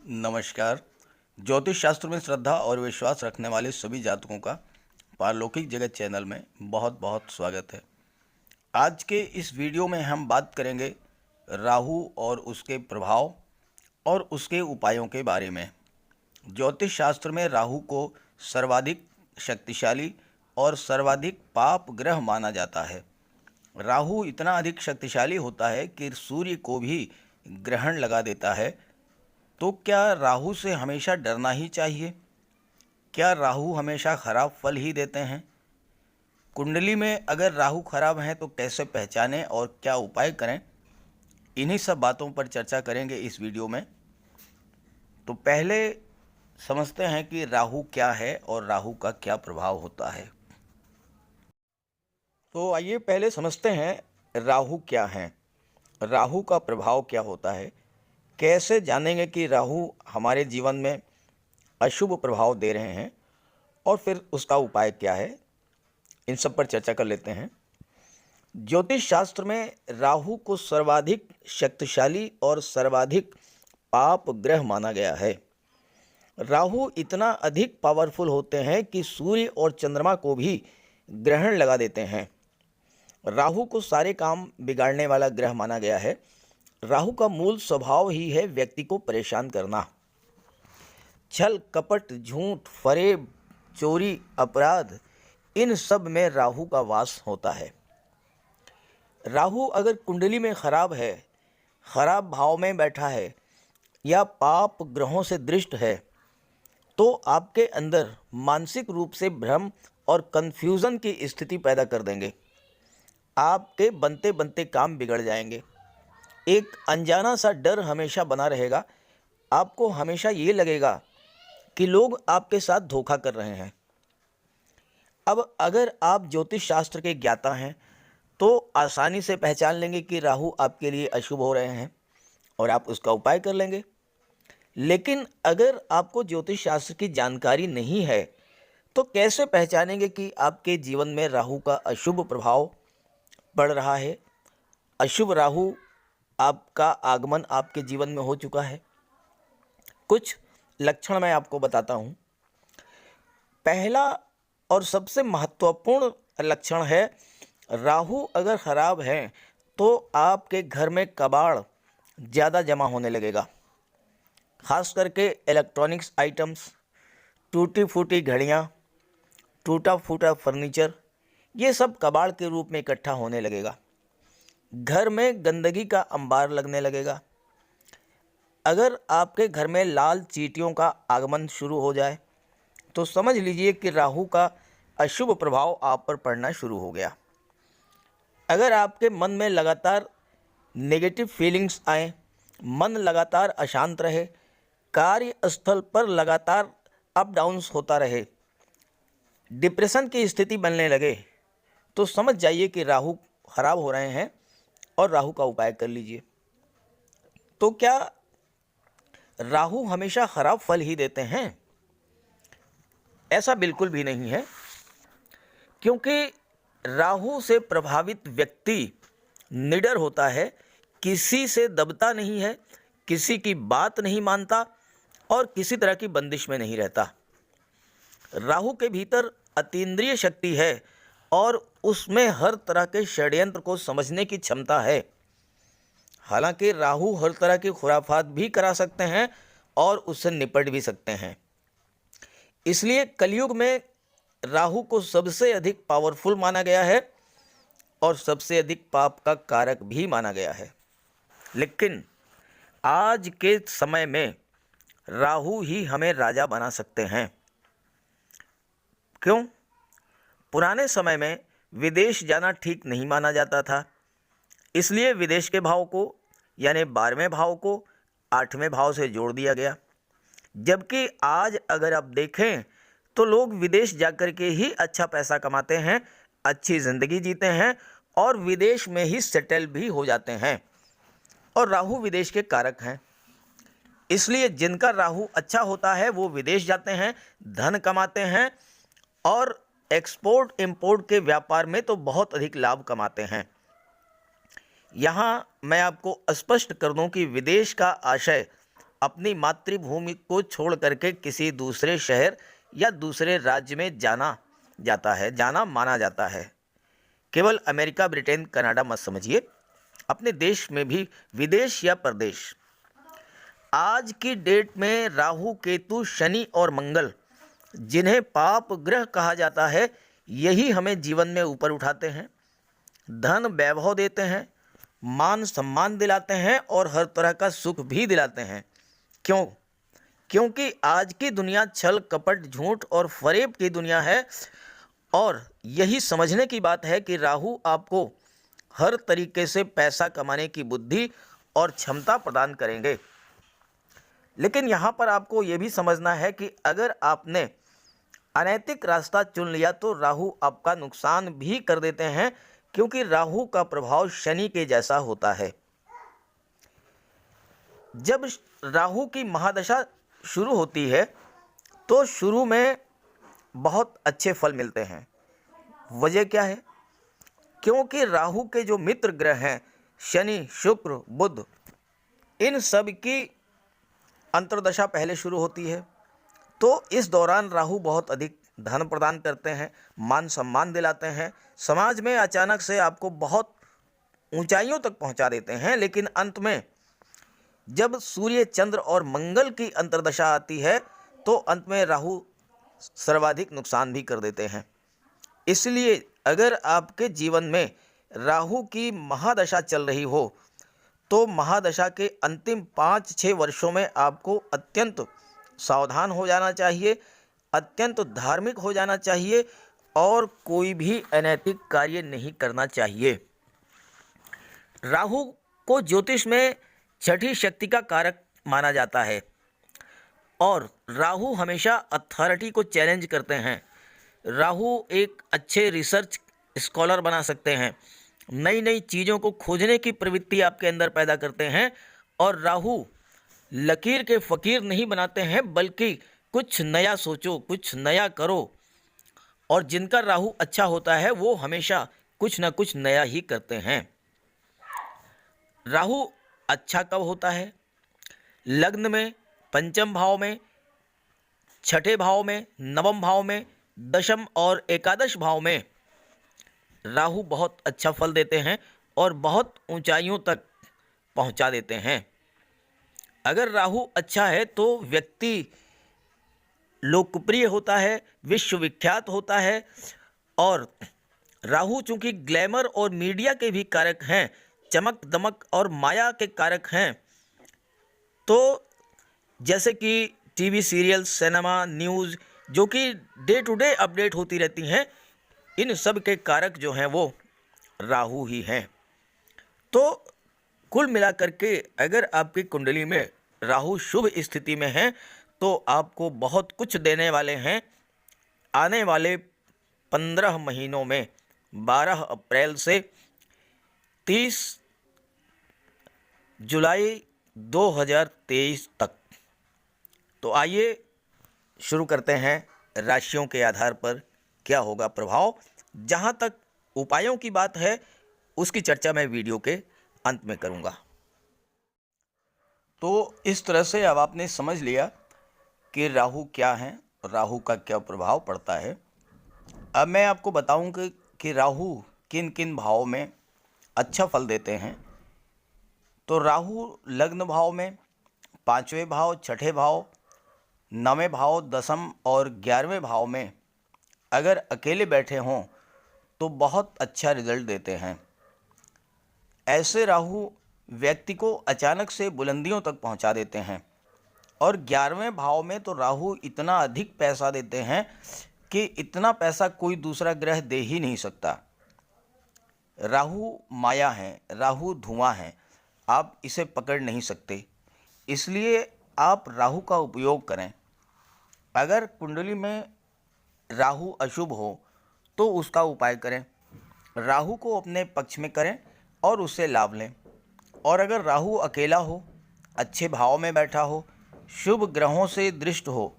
नमस्कार। ज्योतिष शास्त्र में श्रद्धा और विश्वास रखने वाले सभी जातकों का पारलौकिक जगत चैनल में बहुत बहुत स्वागत है। आज के इस वीडियो में हम बात करेंगे राहु और उसके प्रभाव और उसके उपायों के बारे में। ज्योतिष शास्त्र में राहु को सर्वाधिक शक्तिशाली और सर्वाधिक पाप ग्रह माना जाता है। राहु इतना अधिक शक्तिशाली होता है कि सूर्य को भी ग्रहण लगा देता है। तो क्या राहु से हमेशा डरना ही चाहिए? क्या राहु हमेशा खराब फल ही देते हैं? कुंडली में अगर राहु खराब हैं तो कैसे पहचानें और क्या उपाय करें? इन्हीं सब बातों पर चर्चा करेंगे इस वीडियो में। तो पहले समझते हैं कि राहु क्या है और राहु का क्या प्रभाव होता है। तो आइए पहले समझते हैं राहु क्या है, राहु का प्रभाव क्या होता है, कैसे जानेंगे कि राहु हमारे जीवन में अशुभ प्रभाव दे रहे हैं और फिर उसका उपाय क्या है। इन सब पर चर्चा कर लेते हैं। ज्योतिष शास्त्र में राहु को सर्वाधिक शक्तिशाली और सर्वाधिक पाप ग्रह माना गया है। राहु इतना अधिक पावरफुल होते हैं कि सूर्य और चंद्रमा को भी ग्रहण लगा देते हैं। राहु को सारे काम बिगाड़ने वाला ग्रह माना गया है। राहु का मूल स्वभाव ही है व्यक्ति को परेशान करना। छल कपट, झूठ, फरेब, चोरी, अपराध, इन सब में राहु का वास होता है। राहु अगर कुंडली में खराब है, खराब भाव में बैठा है या पाप ग्रहों से दृष्ट है तो आपके अंदर मानसिक रूप से भ्रम और कंफ्यूजन की स्थिति पैदा कर देंगे। आपके बनते बनते काम बिगड़ जाएंगे। एक अनजाना सा डर हमेशा बना रहेगा। आपको हमेशा ये लगेगा कि लोग आपके साथ धोखा कर रहे हैं। अब अगर आप ज्योतिष शास्त्र के ज्ञाता हैं तो आसानी से पहचान लेंगे कि राहु आपके लिए अशुभ हो रहे हैं और आप उसका उपाय कर लेंगे। लेकिन अगर आपको ज्योतिष शास्त्र की जानकारी नहीं है तो कैसे पहचानेंगे कि आपके जीवन में राहु का अशुभ प्रभाव पड़ रहा है, अशुभ राहु आपका आगमन आपके जीवन में हो चुका है? कुछ लक्षण मैं आपको बताता हूँ। पहला और सबसे महत्वपूर्ण लक्षण है, राहु अगर खराब है तो आपके घर में कबाड़ ज़्यादा जमा होने लगेगा। खास करके इलेक्ट्रॉनिक्स आइटम्स, टूटी फूटी घड़ियाँ, टूटा फूटा फर्नीचर, ये सब कबाड़ के रूप में इकट्ठा होने लगेगा। घर में गंदगी का अंबार लगने लगेगा। अगर आपके घर में लाल चींटियों का आगमन शुरू हो जाए तो समझ लीजिए कि राहु का अशुभ प्रभाव आप पर पड़ना शुरू हो गया। अगर आपके मन में लगातार नेगेटिव फीलिंग्स आए, मन लगातार अशांत रहे, कार्यस्थल पर लगातार अप डाउन्स होता रहे, डिप्रेशन की स्थिति बनने लगे, तो समझ जाइए कि राहु खराब हो रहे हैं और राहु का उपाय कर लीजिए। तो क्या राहु हमेशा खराब फल ही देते हैं? ऐसा बिल्कुल भी नहीं है, क्योंकि राहु से प्रभावित व्यक्ति निडर होता है, किसी से दबता नहीं है, किसी की बात नहीं मानता और किसी तरह की बंदिश में नहीं रहता। राहु के भीतर अतीन्द्रिय शक्ति है और उसमें हर तरह के षड्यंत्र को समझने की क्षमता है। हालांकि राहु हर तरह की खुराफात भी करा सकते हैं और उससे निपट भी सकते हैं। इसलिए कलयुग में राहु को सबसे अधिक पावरफुल माना गया है और सबसे अधिक पाप का कारक भी माना गया है। लेकिन आज के समय में राहु ही हमें राजा बना सकते हैं। क्यों? पुराने समय में विदेश जाना ठीक नहीं माना जाता था, इसलिए विदेश के भाव को यानी 12वें भाव को 8वें भाव से जोड़ दिया गया। जबकि आज अगर आप देखें तो लोग विदेश जाकर के ही अच्छा पैसा कमाते हैं, अच्छी ज़िंदगी जीते हैं और विदेश में ही सेटल भी हो जाते हैं। और राहु विदेश के कारक हैं, इसलिए जिनका राहु अच्छा होता है वो विदेश जाते हैं, धन कमाते हैं और एक्सपोर्ट इंपोर्ट के व्यापार में तो बहुत अधिक लाभ कमाते हैं। यहाँ मैं आपको स्पष्ट कर दूं कि विदेश का आशय अपनी मातृभूमि को छोड़ करके किसी दूसरे शहर या दूसरे राज्य में जाना माना जाता है। केवल अमेरिका, ब्रिटेन, कनाडा मत समझिए, अपने देश में भी विदेश या परदेश। आज की डेट में राहु, केतु, शनि और मंगल, जिन्हें पाप ग्रह कहा जाता है, यही हमें जीवन में ऊपर उठाते हैं, धन वैभव देते हैं, मान सम्मान दिलाते हैं और हर तरह का सुख भी दिलाते हैं। क्यों? क्योंकि आज की दुनिया छल कपट, झूठ और फरेब की दुनिया है। और यही समझने की बात है कि राहु आपको हर तरीके से पैसा कमाने की बुद्धि और क्षमता प्रदान करेंगे। लेकिन यहाँ पर आपको ये भी समझना है कि अगर आपने अनैतिक रास्ता चुन लिया तो राहु आपका नुकसान भी कर देते हैं, क्योंकि राहु का प्रभाव शनि के जैसा होता है। जब राहु की महादशा शुरू होती है तो शुरू में बहुत अच्छे फल मिलते हैं। वजह क्या है? क्योंकि राहु के जो मित्र ग्रह हैं, शनि, शुक्र, बुध, इन सब की अंतर्दशा पहले शुरू होती है। तो इस दौरान राहु बहुत अधिक धन प्रदान करते हैं, मान सम्मान दिलाते हैं, समाज में अचानक से आपको बहुत ऊंचाइयों तक पहुंचा देते हैं। लेकिन अंत में जब सूर्य, चंद्र और मंगल की अंतर्दशा आती है तो अंत में राहु सर्वाधिक नुकसान भी कर देते हैं। इसलिए अगर आपके जीवन में राहु की महादशा चल रही हो तो महादशा के अंतिम 5-6 वर्षों में आपको अत्यंत सावधान हो जाना चाहिए, अत्यंत धार्मिक हो जाना चाहिए और कोई भी अनैतिक कार्य नहीं करना चाहिए। राहु को ज्योतिष में छठी शक्ति का कारक माना जाता है और राहु हमेशा अथॉरिटी को चैलेंज करते हैं। राहु एक अच्छे रिसर्च स्कॉलर बना सकते हैं, नई नई चीज़ों को खोजने की प्रवृत्ति आपके अंदर पैदा करते हैं। और राहु लकीर के फ़कीर नहीं बनाते हैं, बल्कि कुछ नया सोचो, कुछ नया करो। और जिनका राहु अच्छा होता है वो हमेशा कुछ ना कुछ नया ही करते हैं। राहु अच्छा कब होता है? लग्न में, पंचम भाव में, छठे भाव में, नवम भाव में, दशम और एकादश भाव में राहु बहुत अच्छा फल देते हैं और बहुत ऊंचाइयों तक पहुंचा देते हैं। अगर राहु अच्छा है तो व्यक्ति लोकप्रिय होता है, विश्वविख्यात होता है। और राहु चूंकि ग्लैमर और मीडिया के भी कारक हैं, चमक दमक और माया के कारक हैं, तो जैसे कि टीवी सीरियल, सिनेमा, न्यूज़ जो कि डे टू डे अपडेट होती रहती हैं, इन सब के कारक जो हैं वो राहु ही हैं। तो कुल मिलाकर के अगर आपकी कुंडली में राहु शुभ स्थिति में है तो आपको बहुत कुछ देने वाले हैं। आने वाले 15 महीनों में 12 अप्रैल से 30 जुलाई 2023 तक। तो आइए शुरू करते हैं राशियों के आधार पर क्या होगा प्रभाव। जहाँ तक उपायों की बात है उसकी चर्चा मैं वीडियो के अंत में करूँगा। तो इस तरह से अब आपने समझ लिया कि राहु क्या है, राहु का क्या प्रभाव पड़ता है। अब मैं आपको बताऊं कि राहु किन किन भावों में अच्छा फल देते हैं। तो राहु लग्न भाव में, 5वें भाव, 6ठे भाव, 9वें भाव, 10म और 11वें भाव में अगर अकेले बैठे हों तो बहुत अच्छा रिजल्ट देते हैं। ऐसे राहु व्यक्ति को अचानक से बुलंदियों तक पहुंचा देते हैं। और 11वें भाव में तो राहु इतना अधिक पैसा देते हैं कि इतना पैसा कोई दूसरा ग्रह दे ही नहीं सकता। राहु माया है, राहु धुआं है, आप इसे पकड़ नहीं सकते। इसलिए आप राहु का उपयोग करें। अगर कुंडली में राहु अशुभ हो तो उसका उपाय करें, राहु को अपने पक्ष में करें और उससे लाभ लें। और अगर राहु अकेला हो, अच्छे भाव में बैठा हो, शुभ ग्रहों से दृष्ट हो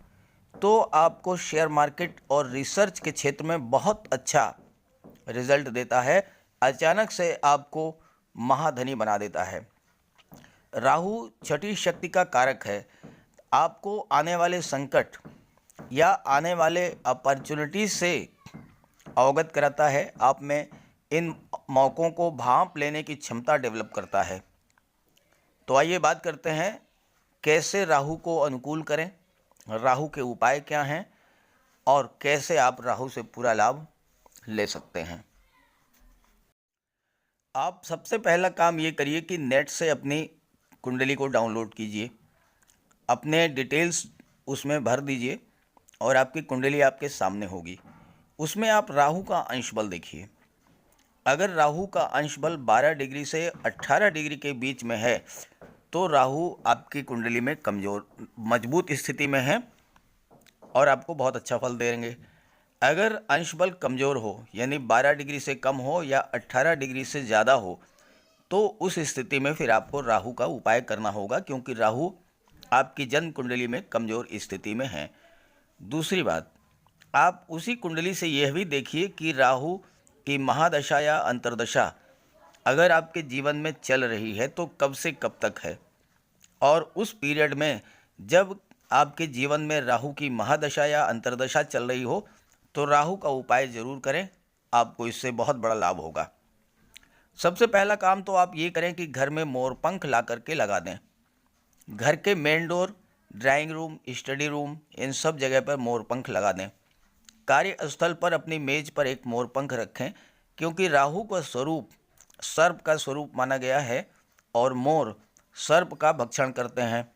तो आपको शेयर मार्केट और रिसर्च के क्षेत्र में बहुत अच्छा रिजल्ट देता है, अचानक से आपको महाधनी बना देता है। राहु छठी शक्ति का कारक है। आपको आने वाले संकट या आने वाले अपॉर्चुनिटी से अवगत कराता है। आप में इन मौक़ों को भांप लेने की क्षमता डेवलप करता है। तो आइए बात करते हैं कैसे राहु को अनुकूल करें, राहु के उपाय क्या हैं और कैसे आप राहु से पूरा लाभ ले सकते हैं। आप सबसे पहला काम ये करिए कि नेट से अपनी कुंडली को डाउनलोड कीजिए, अपने डिटेल्स उसमें भर दीजिए और आपकी कुंडली आपके सामने होगी। उसमें आप राहु का अंश बल देखिए। अगर राहु का अंश बल 12 डिग्री से 18 डिग्री के बीच में है तो राहु आपकी कुंडली में मजबूत स्थिति में है और आपको बहुत अच्छा फल देंगे। अगर अंश बल कमज़ोर हो यानी 12 डिग्री से कम हो या 18 डिग्री से ज़्यादा हो तो उस स्थिति में फिर आपको राहु का उपाय करना होगा, क्योंकि राहु आपकी जन्म कुंडली में कमज़ोर स्थिति में है। दूसरी बात, आप उसी कुंडली से यह भी देखिए कि राहु की महादशा या अंतर्दशा अगर आपके जीवन में चल रही है तो कब से कब तक है, और उस पीरियड में जब आपके जीवन में राहु की महादशा या अंतर्दशा चल रही हो तो राहु का उपाय ज़रूर करें, आपको इससे बहुत बड़ा लाभ होगा। सबसे पहला काम तो आप ये करें कि घर में मोरपंख ला करके लगा दें। घर के main door, drawing room, study room, इन सब जगह पर मोरपंख लगा दें। कार्यस्थल पर अपनी मेज पर एक मोरपंख रखें, क्योंकि राहु का स्वरूप सर्प का स्वरूप माना गया है और मोर सर्प का भक्षण करते हैं,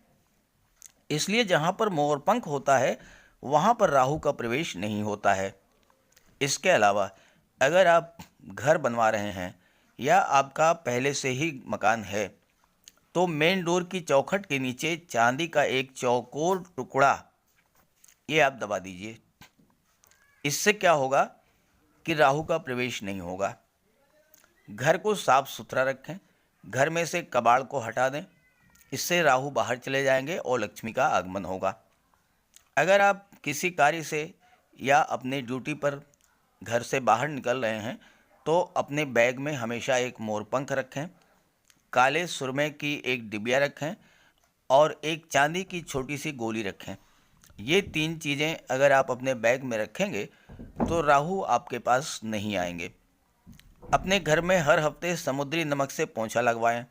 इसलिए जहाँ पर मोरपंख होता है वहाँ पर राहु का प्रवेश नहीं होता है। इसके अलावा अगर आप घर बनवा रहे हैं या आपका पहले से ही मकान है तो मेन डोर की चौखट के नीचे चांदी का एक चौकोर टुकड़ा ये आप दबा दीजिए। इससे क्या होगा कि राहु का प्रवेश नहीं होगा। घर को साफ सुथरा रखें, घर में से कबाड़ को हटा दें, इससे राहु बाहर चले जाएंगे और लक्ष्मी का आगमन होगा। अगर आप किसी कार्य से या अपने ड्यूटी पर घर से बाहर निकल रहे हैं तो अपने बैग में हमेशा एक मोरपंख रखें, काले सुरमे की एक डिबिया रखें और एक चांदी की छोटी सी गोली रखें। ये 3 चीज़ें अगर आप अपने बैग में रखेंगे तो राहु आपके पास नहीं आएंगे। अपने घर में हर हफ्ते समुद्री नमक से पोंछा लगवाएं।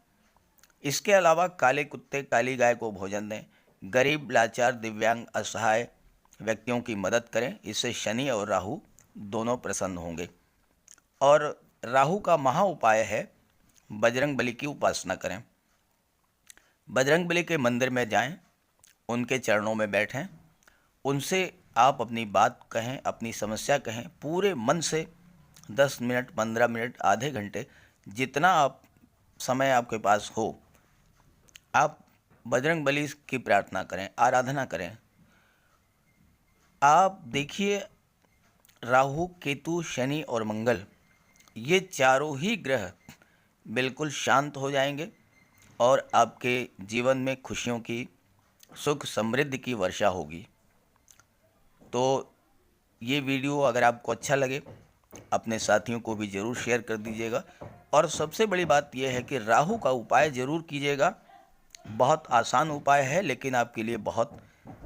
इसके अलावा काले कुत्ते काली गाय को भोजन दें। गरीब, लाचार, दिव्यांग, असहाय व्यक्तियों की मदद करें, इससे शनि और राहु दोनों प्रसन्न होंगे। और राहु का महा उपाय है बजरंग बली की उपासना करें। बजरंग बली के मंदिर में जाएं, उनके चरणों में बैठें, उनसे आप अपनी बात कहें, अपनी समस्या कहें, पूरे मन से 10 मिनट, 15 मिनट, आधे घंटे, जितना आप समय आपके पास हो, आप बजरंग बली की प्रार्थना करें, आराधना करें। आप देखिए राहु, केतु, शनि और मंगल ये चारों ही ग्रह बिल्कुल शांत हो जाएंगे और आपके जीवन में खुशियों की, सुख समृद्धि की वर्षा होगी। तो ये वीडियो अगर आपको अच्छा लगे अपने साथियों को भी ज़रूर शेयर कर दीजिएगा। और सबसे बड़ी बात यह है कि राहु का उपाय ज़रूर कीजिएगा। बहुत आसान उपाय है लेकिन आपके लिए बहुत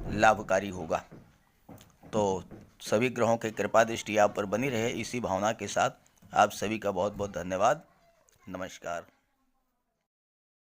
लाभकारी होगा। तो सभी ग्रहों की कृपा दृष्टि आप पर बनी रहे, इसी भावना के साथ आप सभी का बहुत बहुत धन्यवाद। नमस्कार।